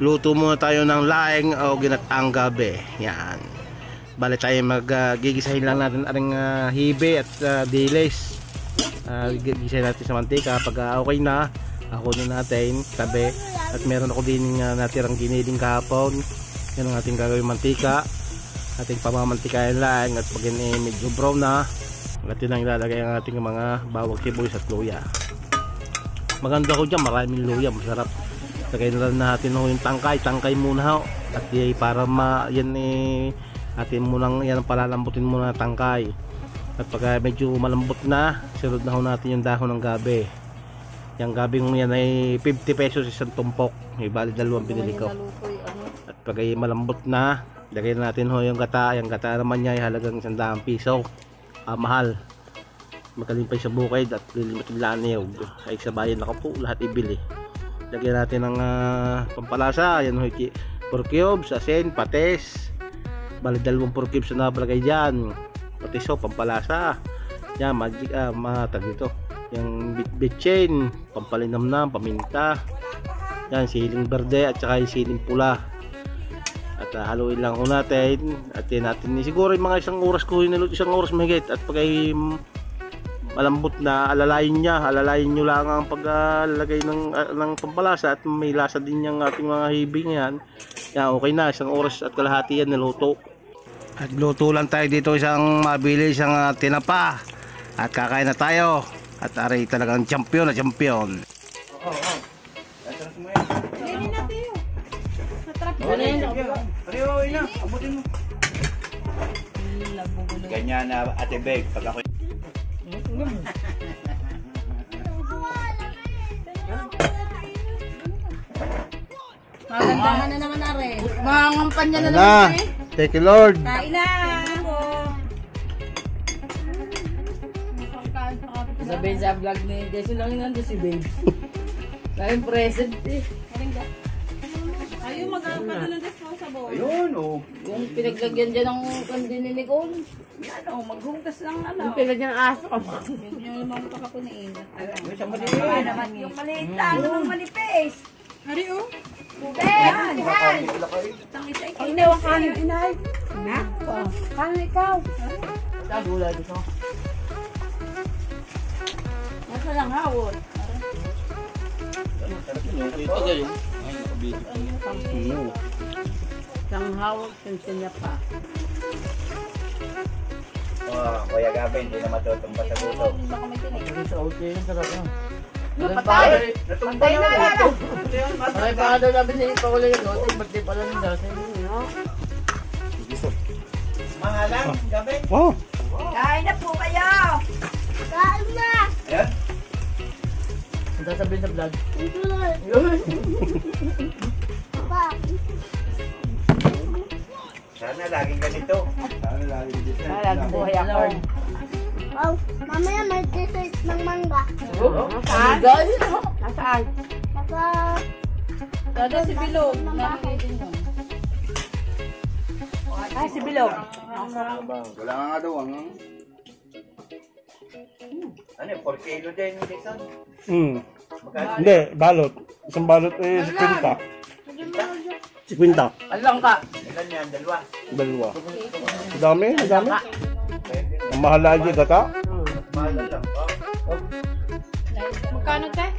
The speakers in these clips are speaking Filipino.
luto muna tayo ng laing o ginataang gabi. Yan. Bale tayo gigisahin lang natin aring hibe at dilis. Gigisahin natin sa mantika. Pag okay na, ako na natin tabi. At meron ako din natirang giniling kahapon. Yan ang ating gagawin mantika. Ating pamamantikayan lang. At pag medyo brown na, atin lang ilalagay ang ating mga bawang sibuyas at luya. Maganda ko dyan, maraming luya, masarap. Lagay na lang natin yung tangkay muna ho. At para yan atin munang yan palalambutin muna tangkay. At pag medyo malambot na, sunod na ho natin yung dahon ng gabi. Yung gabi yan ay 50 pesos isang tumpok. May bali dalawang binili ko. At pag malambot na, lagay na natin ho yung gata. Yung gata naman niya ay halagang 100 piso. Mahal. Magkalimpay sa bukid at lilimutin lang niyog ay sa bayan na po lahat ibili. Lagyan natin ng pampalasa. Yan ho, 4 cubes, asin, patis. Bali 2 cubes na napalagay dyan. Patis ho, pampalasa. Yan, magic, matag ito. Yung bitchin, pampalinamnam, paminta. Yan, siling berde at saka yung siling pula. At haluin lang ho natin. At yan natin, siguro yung mga isang oras ko yun, isang oras mahigit. At pag ay malambot na, alalayin nyo lang ang paglalagay ng pampalasa at may lasa din yung ating mga hibing yan. Yan, okay na, isang oras at kalahati yan niluto. At luto lang tayo dito isang mabilis ang tinapa at kakain na tayo at aray talagang champion na champion. Ganyan na Ate Beg pag ako magandahan na naman na rin. Mangangampanya na naman eh. Thank you Lord. Kain na. Sabihin sa vlog ni Jason lang yung nandun si Babe. Kaya present eh. Ayun, mag-ampanya ng disposable. ayun oh. Yung pinaglagyan dyan ng kandi ni Nicole. Yan o, maghugas lang ano. Yung pinagyan ng aso. Yung limang pakapunin. Yung sa mali. naman yung maliit lang, yung manipis. Hari o. Yan. Inaw ang kanin, inay. Ha? Kanin ikaw. Sa gula dito. Nasa lang hawot. Ito kayo. Ay, nakabili. Sang hawot, sinya pa. Kuya Gavin, hindi na matutumba sa gusto. Sa okay, yung sarap na. Patay! Patay na yan! Ay, baka daw namin sa ipa ulit yung lote. Ba't di pala ng dasa yun? Mahalang, Gavin. Oh. Kain na po kayo! Kain na! Ayan. Ang sasabihin sa vlog. Sana laging ganito. Sana laging ganito. Lagi buhay ako. Oh, mamaya may dessert ng mangga. Nasaan? Nasaan? Nasa... Dada si Bilog. Ay, si Bilog. Wala nga daw ang... Ano, 4 kilo din yung Jason? Hindi, balot. Isang balot eh, 50. 50. Alang ka. Ilan yan? Dalawa? Dalawa. Dami. Ang mahal lagi gata. Mahal lang. Magkano tayo?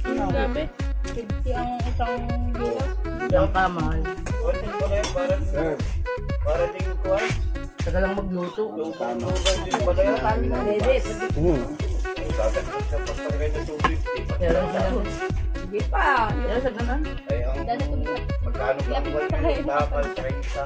Grabe. 50 ang isang biwas. Alang ka, mahal. Para din ko ay. Saka lang magluto. Bebe. Pero sa ganun. Hindi pa. Pero sa ganun. Ay, ang magkano ba? Dapat sa isa.